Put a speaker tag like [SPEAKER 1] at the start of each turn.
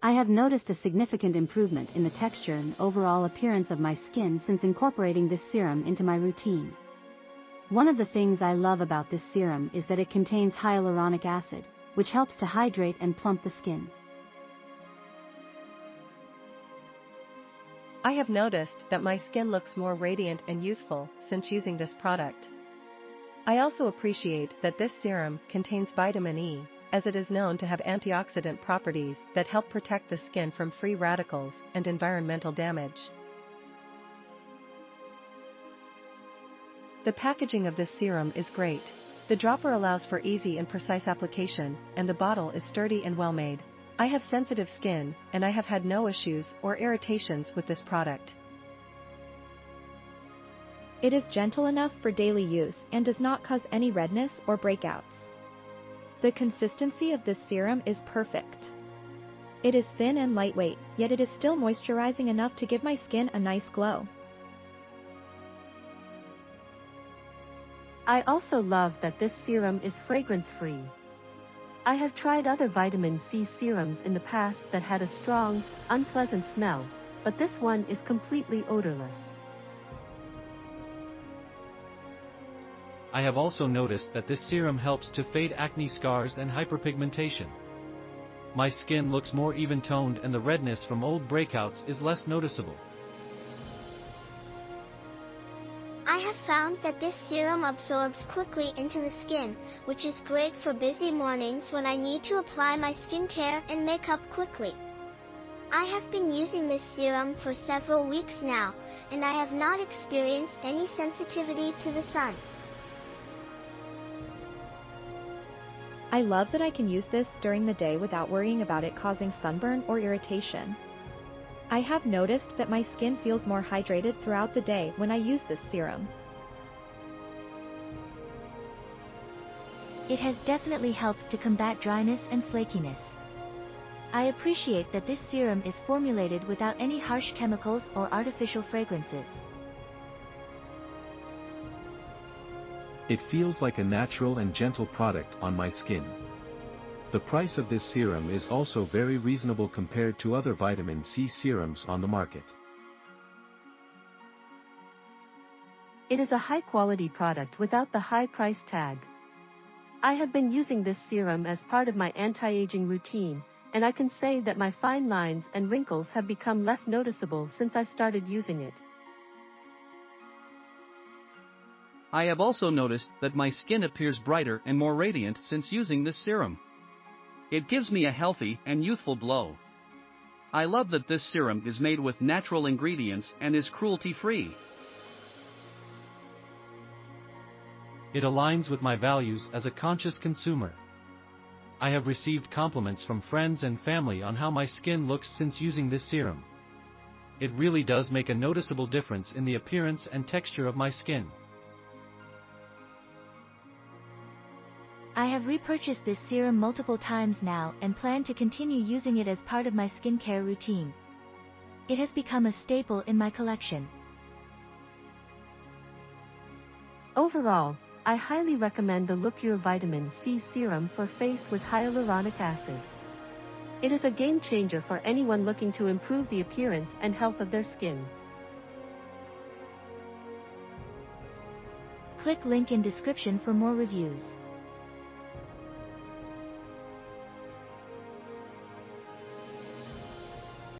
[SPEAKER 1] I have noticed a significant improvement in the texture and overall appearance of my skin since incorporating this serum into my routine. One of the things I love about this serum is that it contains hyaluronic acid, which helps to hydrate and plump the skin.
[SPEAKER 2] I have noticed that my skin looks more radiant and youthful since using this product. I also appreciate that this serum contains vitamin E, as it is known to have antioxidant properties that help protect the skin from free radicals and environmental damage. The packaging of this serum is great. The dropper allows for easy and precise application, and the bottle is sturdy and well made. I have sensitive skin, and I have had no issues or irritations with this product.
[SPEAKER 3] It is gentle enough for daily use and does not cause any redness or breakouts. The consistency of this serum is perfect. It is thin and lightweight, yet it is still moisturizing enough to give my skin a nice glow.
[SPEAKER 4] I also love that this serum is fragrance-free. I have tried other vitamin C serums in the past that had a strong, unpleasant smell, but this one is completely odorless.
[SPEAKER 5] I have also noticed that this serum helps to fade acne scars and hyperpigmentation. My skin looks more even-toned and the redness from old breakouts is less noticeable.
[SPEAKER 6] I have found that this serum absorbs quickly into the skin, which is great for busy mornings when I need to apply my skincare and makeup quickly. I have been using this serum for several weeks now, and I have not experienced any sensitivity to the sun.
[SPEAKER 3] I love that I can use this during the day without worrying about it causing sunburn or irritation. I have noticed that my skin feels more hydrated throughout the day when I use this serum.
[SPEAKER 7] It has definitely helped to combat dryness and flakiness. I appreciate that this serum is formulated without any harsh chemicals or artificial fragrances.
[SPEAKER 8] It feels like a natural and gentle product on my skin. The price of this serum is also very reasonable compared to other vitamin C serums on the market.
[SPEAKER 4] It is a high-quality product without the high price tag. I have been using this serum as part of my anti-aging routine, and I can say that my fine lines and wrinkles have become less noticeable since I started using it.
[SPEAKER 9] I have also noticed that my skin appears brighter and more radiant since using this serum. It gives me a healthy and youthful glow. I love that this serum is made with natural ingredients and is cruelty-free.
[SPEAKER 5] It aligns with my values as a conscious consumer. I have received compliments from friends and family on how my skin looks since using this serum. It really does make a noticeable difference in the appearance and texture of my skin.
[SPEAKER 7] I have repurchased this serum multiple times now and plan to continue using it as part of my skincare routine. It has become a staple in my collection.
[SPEAKER 4] Overall, I highly recommend the Lupure Vitamin C Serum for face with hyaluronic acid. It is a game changer for anyone looking to improve the appearance and health of their skin.
[SPEAKER 7] Click link in description for more reviews.